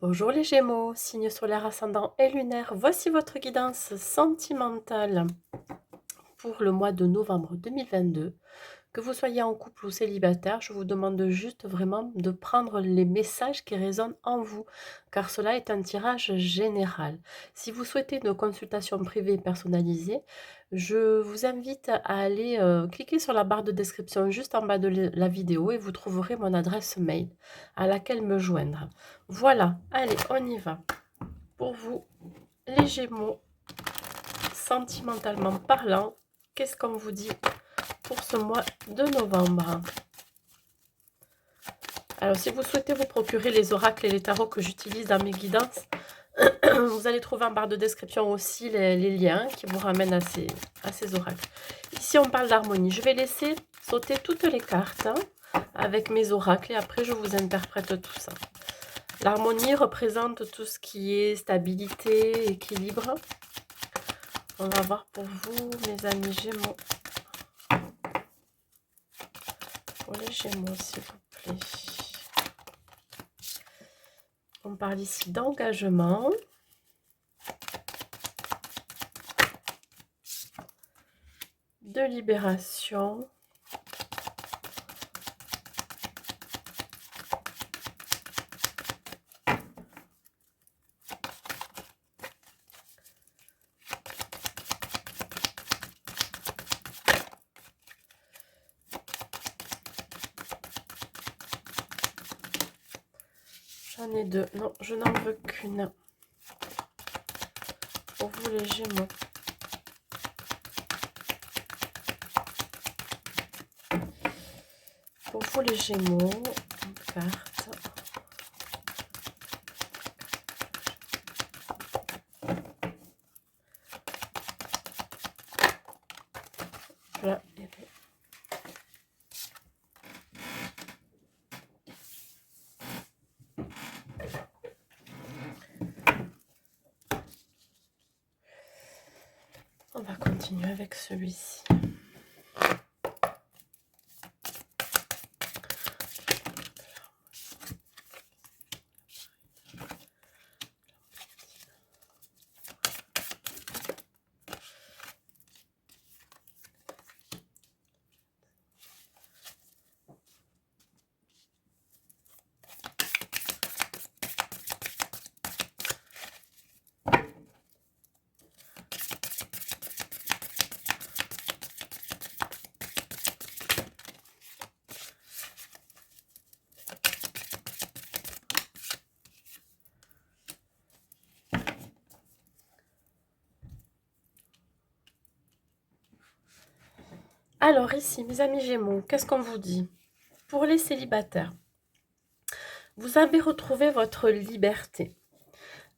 Bonjour les Gémeaux, signe solaire ascendant et lunaire, voici votre guidance sentimentale pour le mois de novembre 2022. Que vous soyez en couple ou célibataire, je vous demande juste vraiment de prendre les messages qui résonnent en vous, car cela est un tirage général. Si vous souhaitez une consultation privée personnalisée, je vous invite à aller cliquer sur la barre de description juste en bas de la vidéo et vous trouverez mon adresse mail à laquelle me joindre. Voilà, allez, on y va. Pour vous, les Gémeaux, sentimentalement parlant, qu'est-ce qu'on vous dit pour ce mois de novembre? Alors, si vous souhaitez vous procurer les oracles et les tarots que j'utilise dans mes guidances, vous allez trouver en barre de description aussi les liens qui vous ramènent à ces oracles. Ici, on parle d'harmonie. Je vais laisser sauter toutes les cartes avec mes oracles et après, je vous interprète tout ça. L'harmonie représente tout ce qui est stabilité, équilibre. On va voir pour vous, mes amis Gémeaux. Pour les Gémeaux, s'il vous plaît. On parle ici d'engagement. De libération. J'en ai deux. Non, je n'en veux qu'une. Pour vous les Gémeaux. Pour vous les Gémeaux, une carte. Voilà. On va continuer avec celui-ci. Alors ici, mes amis Gémeaux, qu'est-ce qu'on vous dit? Pour les célibataires, vous avez retrouvé votre liberté.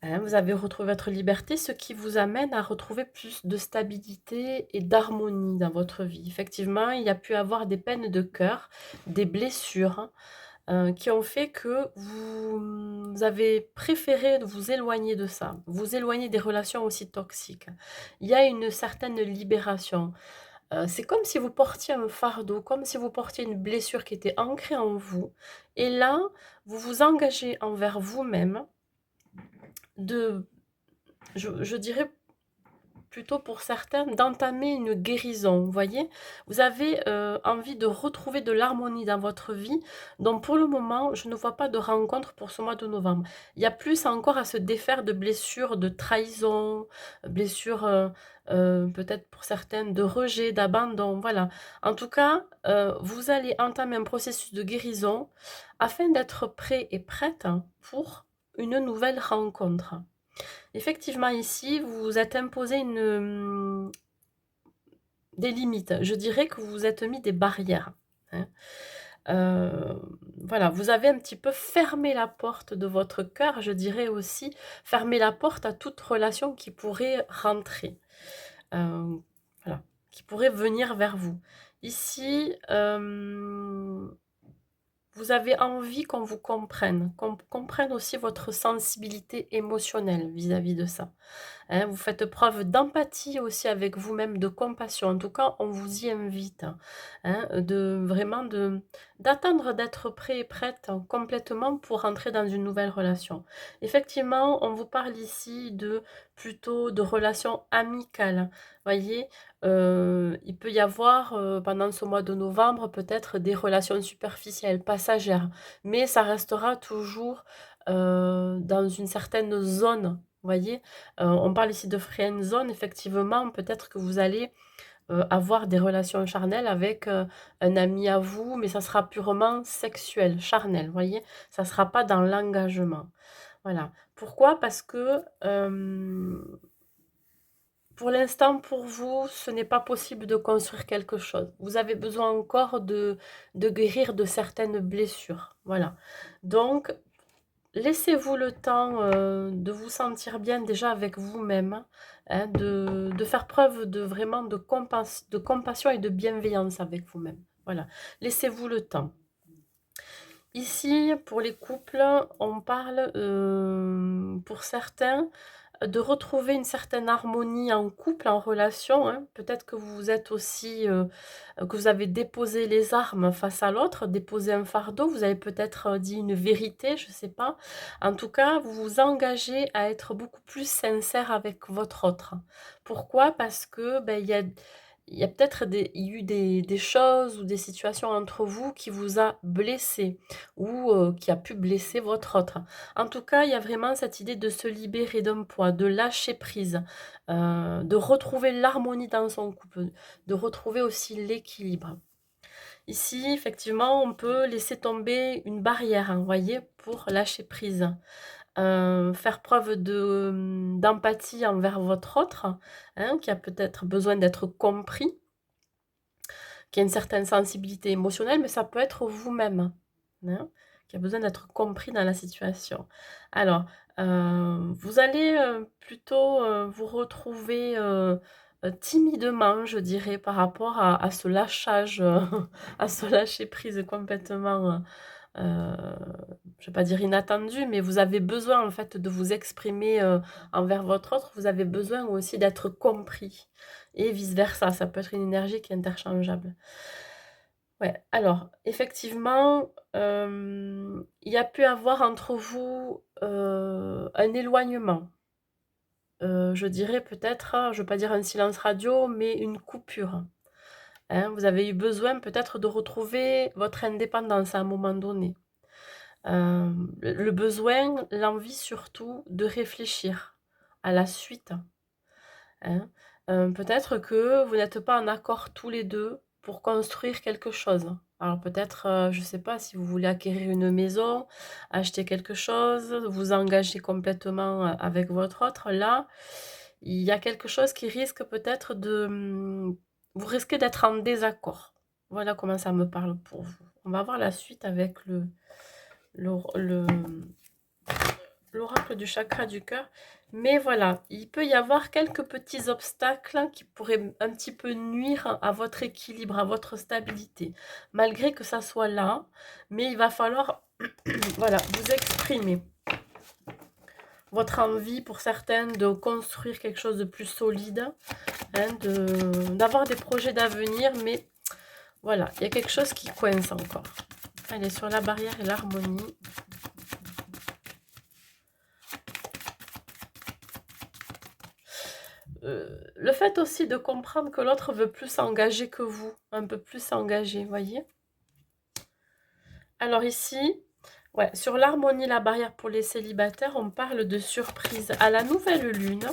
Vous avez retrouvé votre liberté, ce qui vous amène à retrouver plus de stabilité et d'harmonie dans votre vie. Effectivement, il y a pu avoir des peines de cœur, des blessures, qui ont fait que vous avez préféré vous éloigner de ça, vous éloigner des relations aussi toxiques. Il y a une certaine libération. C'est comme si vous portiez un fardeau, comme si vous portiez une blessure qui était ancrée en vous et là, vous vous engagez envers vous-même de je dirais plutôt pour certains, d'entamer une guérison, vous voyez? Vous avez, envie de retrouver de l'harmonie dans votre vie, donc pour le moment, je ne vois pas de rencontre pour ce mois de novembre. Il y a plus encore à se défaire de blessures de trahison, blessures, peut-être pour certaines de rejet, d'abandon, voilà. En tout cas, vous allez entamer un processus de guérison afin d'être prêt et prête pour une nouvelle rencontre. Effectivement, ici, vous vous êtes imposé des limites. Je dirais que vous vous êtes mis des barrières, hein. Heu, voilà, vous avez un petit peu fermé la porte de votre cœur, je dirais aussi, fermé la porte à toute relation qui pourrait rentrer, heu, voilà, qui pourrait venir vers vous. Ici, vous avez envie qu'on vous comprenne, qu'on comprenne aussi votre sensibilité émotionnelle vis-à-vis de ça. Hein, vous faites preuve d'empathie aussi avec vous-même, de compassion. En tout cas, on vous y invite, hein, de vraiment d'attendre d'être prêt et prête complètement pour entrer dans une nouvelle relation. Effectivement, on vous parle ici de plutôt de relations amicales. Voyez, il peut y avoir pendant ce mois de novembre peut-être des relations superficielles, passagères, mais ça restera toujours dans une certaine zone. Voyez, on parle ici de friend zone. Effectivement, peut-être que vous allez avoir des relations charnelles avec un ami à vous, mais ça sera purement sexuel, charnel, voyez? Ça ne sera pas dans l'engagement. Voilà. Pourquoi? Parce que pour l'instant, pour vous, ce n'est pas possible de construire quelque chose. Vous avez besoin encore de guérir de certaines blessures. Voilà. Donc, laissez-vous le temps de vous sentir bien déjà avec vous-même, hein, de faire preuve de vraiment de compassion et de bienveillance avec vous-même. Voilà, laissez-vous le temps. Ici, pour les couples, on parle pour certains de retrouver une certaine harmonie en couple, en relation, hein. Peut-être que vous êtes aussi, que vous avez déposé les armes face à l'autre, déposé un fardeau, vous avez peut-être dit une vérité, je ne sais pas. En tout cas, vous vous engagez à être beaucoup plus sincère avec votre autre. Pourquoi? Parce que ben, il y a peut-être eu des choses ou des situations entre vous qui vous a blessé ou qui a pu blesser votre autre. En tout cas, il y a vraiment cette idée de se libérer d'un poids, de lâcher prise, de retrouver l'harmonie dans son couple, de retrouver aussi l'équilibre. Ici, effectivement, on peut laisser tomber une barrière, hein, vous voyez, pour lâcher prise. Faire preuve d'empathie envers votre autre, hein, qui a peut-être besoin d'être compris, qui a une certaine sensibilité émotionnelle, mais ça peut être vous-même, hein, qui a besoin d'être compris dans la situation. Alors, vous allez plutôt vous retrouver timidement, je dirais, par rapport à ce lâchage, à ce lâcher prise complètement je vais pas dire inattendu, mais vous avez besoin en fait de vous exprimer envers votre autre, vous avez besoin aussi d'être compris et vice versa, ça peut être une énergie qui est interchangeable. Ouais, alors effectivement, il y a pu avoir entre vous un éloignement. Je dirais peut-être, je ne veux pas dire un silence radio, mais une coupure. Hein. Vous avez eu besoin peut-être de retrouver votre indépendance à un moment donné. Le besoin, l'envie surtout de réfléchir à la suite, hein. Peut-être que vous n'êtes pas en accord tous les 2 pour construire quelque chose. Alors peut-être, je ne sais pas si vous voulez acquérir une maison, acheter quelque chose, vous engager complètement, avec votre autre. Là, il y a quelque chose qui risque peut-être de, vous risquez d'être en désaccord. Voilà comment ça me parle pour vous. On va voir la suite avec le l'oracle du chakra du cœur. Mais voilà, il peut y avoir quelques petits obstacles qui pourraient un petit peu nuire à votre équilibre, à votre stabilité. Malgré que ça soit là, mais il va falloir voilà, vous exprimer votre envie pour certaines de construire quelque chose de plus solide, hein, d'avoir des projets d'avenir, mais voilà, il y a quelque chose qui coince encore. Allez, sur la barrière et l'harmonie. Le fait aussi de comprendre que l'autre veut plus s'engager que vous, un peu plus s'engager, voyez? Alors ici, ouais, sur l'harmonie, la barrière pour les célibataires, on parle de surprise à la nouvelle lune,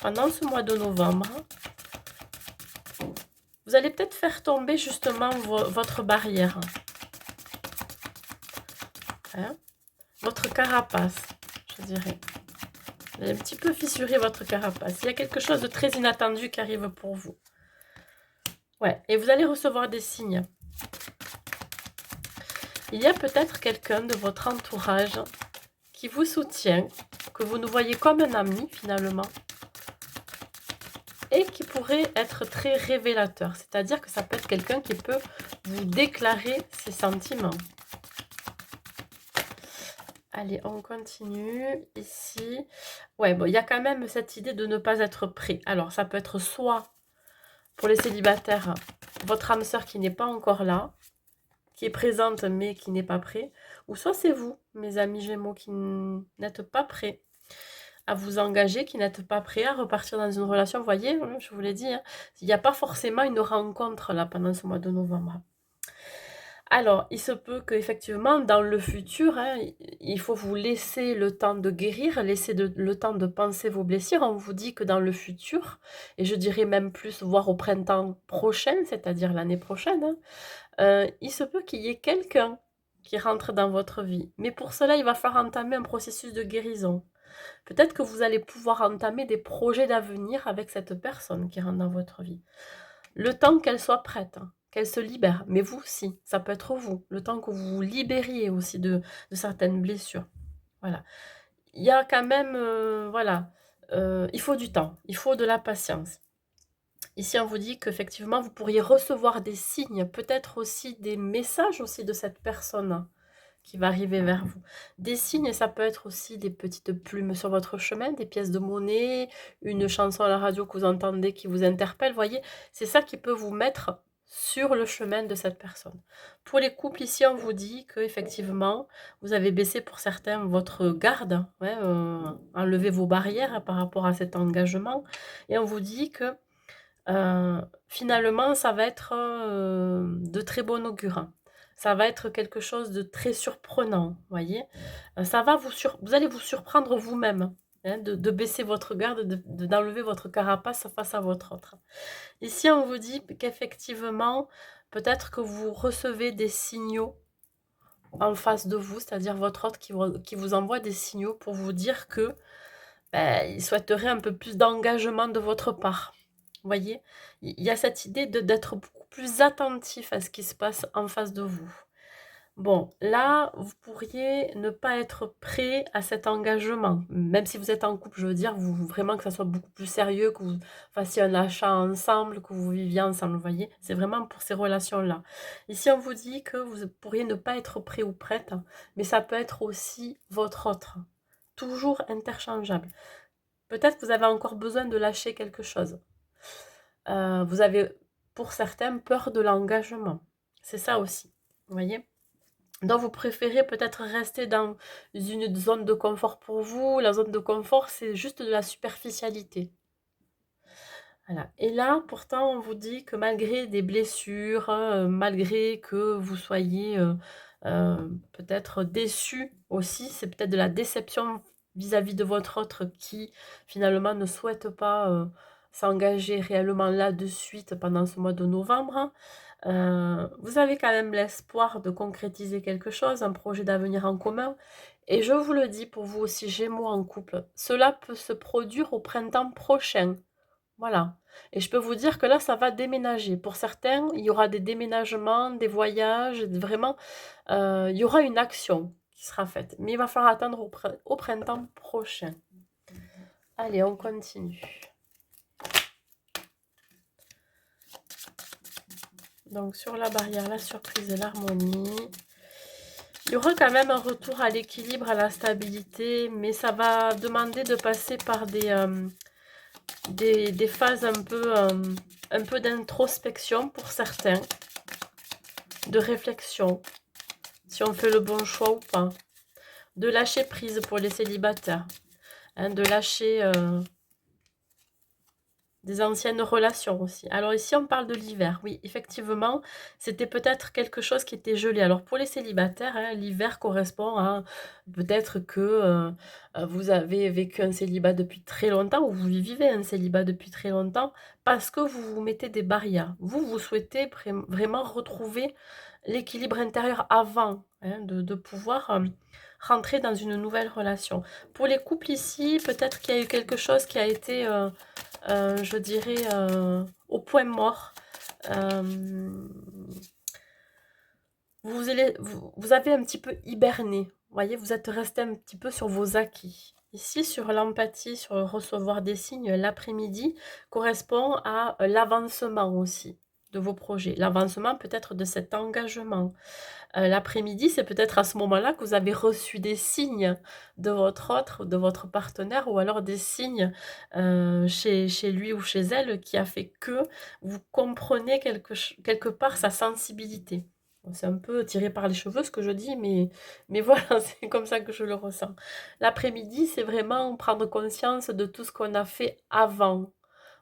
pendant ce mois de novembre. Vous allez peut-être faire tomber justement votre barrière, hein, votre carapace, je dirais. Vous allez un petit peu fissurer votre carapace. Il y a quelque chose de très inattendu qui arrive pour vous. Ouais, et vous allez recevoir des signes. Il y a peut-être quelqu'un de votre entourage qui vous soutient, que vous nous voyez comme un ami finalement, et qui pourrait être très révélateur. C'est-à-dire que ça peut être quelqu'un qui peut vous déclarer ses sentiments. Allez, on continue ici. Ouais, bon, il y a quand même cette idée de ne pas être prêt. Alors, ça peut être soit, pour les célibataires, votre âme sœur qui n'est pas encore là, qui est présente mais qui n'est pas prêt. Ou soit c'est vous, mes amis Gémeaux, qui n'êtes pas prêts à vous engager, qui n'êtes pas prêts à repartir dans une relation. Vous voyez, je vous l'ai dit, hein, il n'y a pas forcément une rencontre là pendant ce mois de novembre. Alors, il se peut qu'effectivement, dans le futur, hein, il faut vous laisser le temps de guérir, laisser le temps de penser vos blessures. On vous dit que dans le futur, et je dirais même plus, voire au printemps prochain, c'est-à-dire l'année prochaine, hein, il se peut qu'il y ait quelqu'un qui rentre dans votre vie. Mais pour cela, il va falloir entamer un processus de guérison. Peut-être que vous allez pouvoir entamer des projets d'avenir avec cette personne qui rentre dans votre vie. Le temps qu'elle soit prête, hein, qu'elle se libère. Mais vous aussi, ça peut être vous. Le temps que vous vous libériez aussi de certaines blessures. Voilà. Il y a quand même, voilà, il faut du temps, il faut de la patience. Ici, on vous dit qu'effectivement, vous pourriez recevoir des signes, peut-être aussi des messages aussi de cette personne qui va arriver vers vous. Des signes, ça peut être aussi des petites plumes sur votre chemin, des pièces de monnaie, une chanson à la radio que vous entendez qui vous interpelle. Vous voyez, c'est ça qui peut vous mettre sur le chemin de cette personne. Pour les couples, ici, on vous dit qu'effectivement, vous avez baissé pour certains votre garde, ouais, enlevez vos barrières par rapport à cet engagement, et on vous dit que finalement, ça va être de très bon augure. Ça va être quelque chose de très surprenant, vous voyez. Ça va vous allez vous surprendre vous-même, hein, de baisser votre garde, d'enlever votre carapace face à votre autre. Ici, on vous dit qu'effectivement, peut-être que vous recevez des signaux en face de vous, c'est-à-dire votre autre qui vous envoie des signaux pour vous dire que il souhaiterait un peu plus d'engagement de votre part. Vous voyez, il y a cette idée d'être beaucoup plus attentif à ce qui se passe en face de vous. Bon, là, vous pourriez ne pas être prêt à cet engagement. Même si vous êtes en couple, je veux dire, vous vraiment que ça soit beaucoup plus sérieux, que vous fassiez un achat ensemble, que vous viviez ensemble, vous voyez. C'est vraiment pour ces relations-là. Ici, on vous dit que vous pourriez ne pas être prêt ou prête, mais ça peut être aussi votre autre. Toujours interchangeable. Peut-être que vous avez encore besoin de lâcher quelque chose. Vous avez, pour certains, peur de l'engagement. C'est ça aussi, vous voyez. Donc, vous préférez peut-être rester dans une zone de confort pour vous. La zone de confort, c'est juste de la superficialité. Voilà. Et là, pourtant, on vous dit que malgré des blessures, malgré que vous soyez peut-être déçu aussi, c'est peut-être de la déception vis-à-vis de votre autre qui, finalement, ne souhaite pas s'engager réellement là de suite pendant ce mois de novembre. Vous avez quand même l'espoir de concrétiser quelque chose, un projet d'avenir en commun. Et je vous le dis pour vous aussi, Gémeaux en couple, cela peut se produire au printemps prochain. Voilà. Et je peux vous dire que là, ça va déménager. Pour certains, il y aura des déménagements, des voyages, vraiment, il y aura une action qui sera faite. Mais il va falloir attendre au printemps prochain. Allez, on continue. Donc, sur la barrière, la surprise et l'harmonie. Il y aura quand même un retour à l'équilibre, à la stabilité, mais ça va demander de passer par des phases un peu d'introspection pour certains, de réflexion, si on fait le bon choix ou pas, de lâcher prise pour les célibataires, hein, de lâcher des anciennes relations aussi. Alors ici, on parle de l'hiver. Oui, effectivement, c'était peut-être quelque chose qui était gelé. Alors pour les célibataires, hein, l'hiver correspond à peut-être que vous avez vécu un célibat depuis très longtemps ou vous vivez un célibat depuis très longtemps parce que vous vous mettez des barrières. Vous souhaitez vraiment retrouver l'équilibre intérieur avant hein, de pouvoir rentrer dans une nouvelle relation. Pour les couples ici, peut-être qu'il y a eu quelque chose qui a été... je dirais, au point mort. Vous avez un petit peu hiberné. Vous voyez, vous êtes resté un petit peu sur vos acquis. Ici, sur l'empathie, sur recevoir des signes, l'après-midi correspond à l'avancement aussi de vos projets. L'avancement peut-être de cet engagement. L'après-midi, c'est peut-être à ce moment-là que vous avez reçu des signes de votre autre, de votre partenaire, ou alors des signes chez lui ou chez elle qui a fait que vous comprenez quelque part sa sensibilité. C'est un peu tiré par les cheveux ce que je dis, mais voilà, c'est comme ça que je le ressens. L'après-midi, c'est vraiment prendre conscience de tout ce qu'on a fait avant,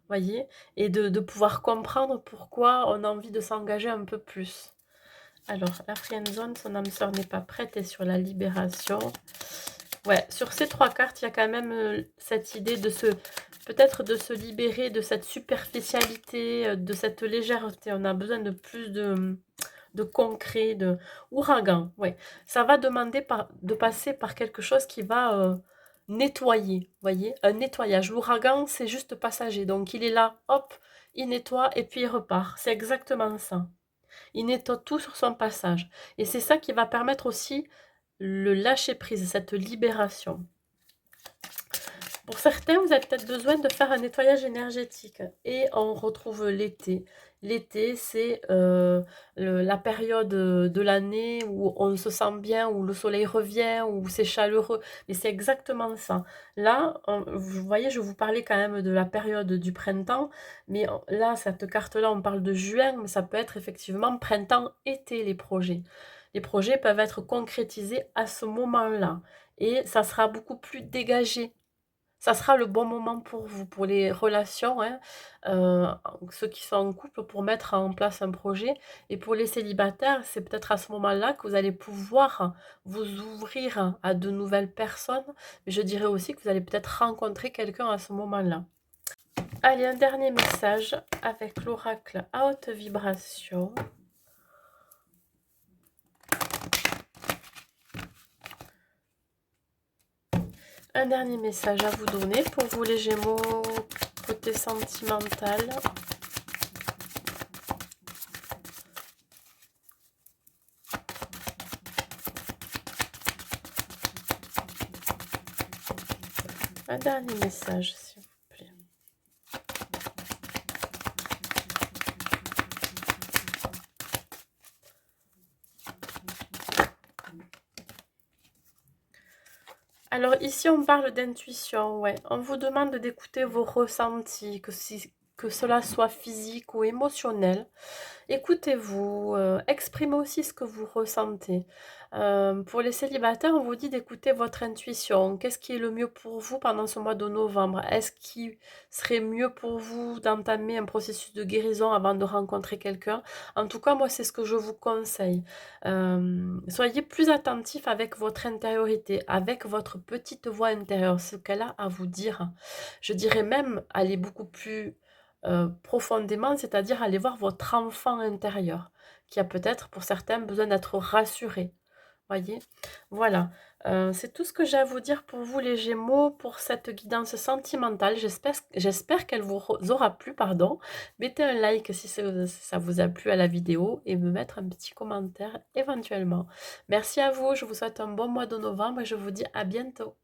voyez? Et de pouvoir comprendre pourquoi on a envie de s'engager un peu plus. Alors, la friendzone, son âme sœur n'est pas prête et sur la libération. Ouais, sur ces 3 cartes, il y a quand même cette idée de peut-être de se libérer de cette superficialité, de cette légèreté. On a besoin de plus de concret, de ouragan. Ouais, ça va demander de passer par quelque chose qui va nettoyer, voyez, un nettoyage. L'ouragan, c'est juste passager, donc il est là, hop, il nettoie et puis il repart. C'est exactement ça. Il nettoie tout sur son passage. Et c'est ça qui va permettre aussi le lâcher prise, cette libération. Pour certains, vous avez peut-être besoin de faire un nettoyage énergétique. Et on retrouve l'été. L'été, c'est la période de l'année où on se sent bien, où le soleil revient, où c'est chaleureux. Mais c'est exactement ça. Là, vous voyez, je vous parlais quand même de la période du printemps. Mais là, cette carte-là, on parle de juin, mais ça peut être effectivement printemps-été, les projets. Les projets peuvent être concrétisés à ce moment-là. Et ça sera beaucoup plus dégagé. Ça sera le bon moment pour vous, pour les relations, hein, ceux qui sont en couple pour mettre en place un projet. Et pour les célibataires, c'est peut-être à ce moment-là que vous allez pouvoir vous ouvrir à de nouvelles personnes. Mais je dirais aussi que vous allez peut-être rencontrer quelqu'un à ce moment-là. Allez, un dernier message avec l'oracle à haute vibration. Un dernier message à vous donner pour vous les Gémeaux, côté sentimental. Un dernier message, s'il vous plaît. Alors ici, on parle d'intuition, ouais. On vous demande d'écouter vos ressentis, que cela soit physique ou émotionnel. Écoutez-vous, exprimez aussi ce que vous ressentez. Pour les célibataires, on vous dit d'écouter votre intuition. Qu'est-ce qui est le mieux pour vous pendant ce mois de novembre? Est-ce qu'il serait mieux pour vous d'entamer un processus de guérison avant de rencontrer quelqu'un? En tout cas, moi, c'est ce que je vous conseille. Soyez plus attentif avec votre intériorité, avec votre petite voix intérieure, ce qu'elle a à vous dire. Je dirais même aller beaucoup plus profondément, c'est-à-dire aller voir votre enfant intérieur, qui a peut-être pour certains besoin d'être rassuré. Voyez? Voilà. C'est tout ce que j'ai à vous dire pour vous les Gémeaux, pour cette guidance sentimentale. J'espère qu'elle vous aura plu, pardon. Mettez un like si ça vous a plu à la vidéo et me mettre un petit commentaire éventuellement. Merci à vous, je vous souhaite un bon mois de novembre et je vous dis à bientôt.